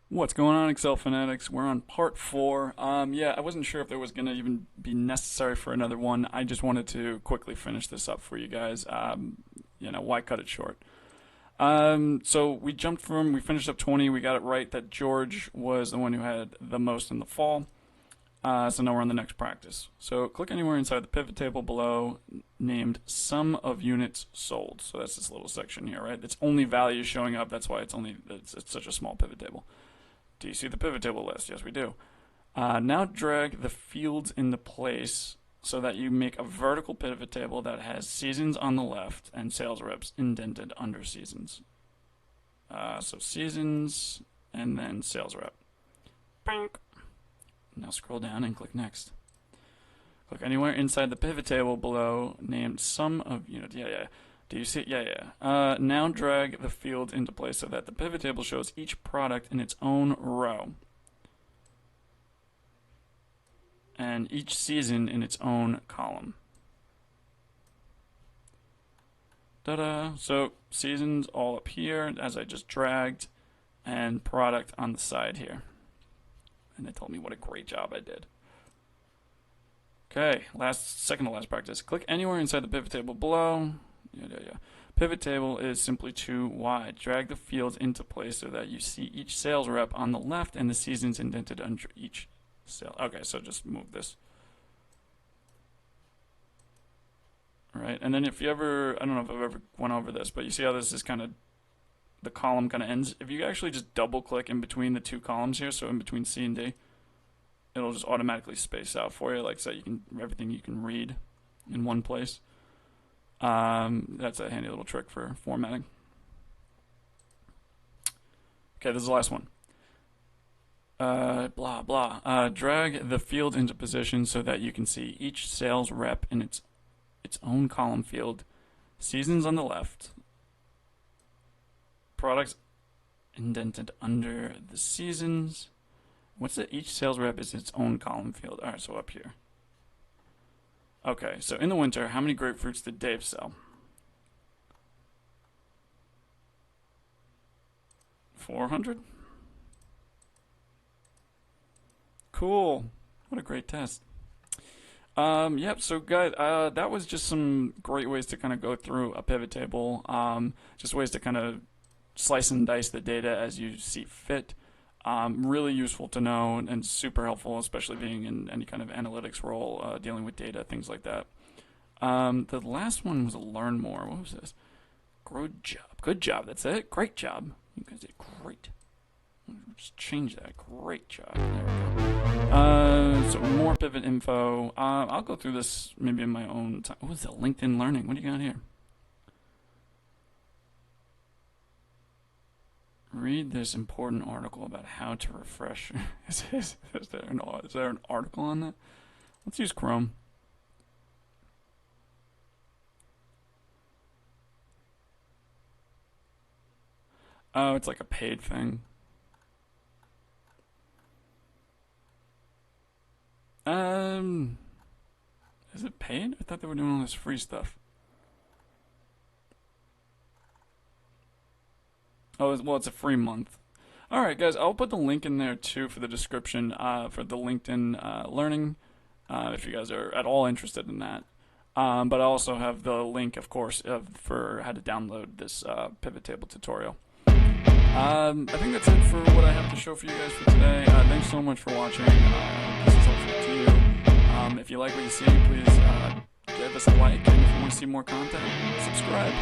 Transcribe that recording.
What's going on, Excel fanatics? We're on part four. Yeah, I wasn't sure if there was gonna even be necessary for another one. I just wanted to quickly finish this up for you guys. Why cut it short? So we finished up 20. We got it right that George was the one who had the most in the fall. So now we're on the next practice. So click anywhere inside the pivot table below named sum of units sold. So that's this little section here, right? It's only values showing up. That's why it's such a small pivot table. Do you see the pivot table list? Yes, we do. Now drag the fields into place so that you make a vertical pivot table that has seasons on the left and sales reps indented under seasons. So seasons and then sales rep. Bink. Now scroll down and click next. Click anywhere inside the pivot table below named sum of units. Yeah. Do you see it? Yeah. Now drag the fields into place so that the pivot table shows each product in its own row. And each season in its own column. Ta-da! So seasons all up here as I just dragged, and product on the side here. And they told me what a great job I did. Okay, second to last practice. Click anywhere inside the pivot table below. Yeah. Pivot table is simply too wide. Drag the fields into place so that you see each sales rep on the left and the seasons indented under each sale. Okay, so just move this. All right, and then if you ever, I don't know if I've ever went over this, but you see how this is kind of, the column kind of ends. If you actually just double click in between the two columns here, so in between C and D, it'll just automatically space out for you, like so everything you can read in one place. That's a handy little trick for formatting. Okay, this is the last one. Drag the field into position so that you can see each sales rep in its own column field. Seasons on the left. Products indented under the seasons. Each sales rep is its own column field. Alright, so up here. Okay, so in the winter, how many grapefruits did Dave sell? 400? Cool. What a great test. Yep, so guys, that was just some great ways to kind of go through a pivot table. Just ways to kind of slice and dice the data as you see fit. Really useful to know and super helpful, especially being in any kind of analytics role, dealing with data, things like that. The last one was a learn more. What was this? Good job. Good job. That's it. Great job. You guys did great. Just change that. Great job. There we go. So more pivot info. I'll go through this maybe in my own time. What is that? LinkedIn Learning. What do you got here? Read this important article about how to refresh. Is there an article on that? Let's use Chrome. Oh, it's like a paid thing. Is it paid? I thought they were doing all this free stuff. Oh, well, it's a free month. Alright, guys, I'll put the link in there, too, for the description for the LinkedIn Learning, if you guys are at all interested in that. But I also have the link, of course, for how to download this pivot table tutorial. I think that's it for what I have to show for you guys for today. Thanks so much for watching. This is helpful to you. If you like what you see, please give us a like, and if you want to see more content, subscribe.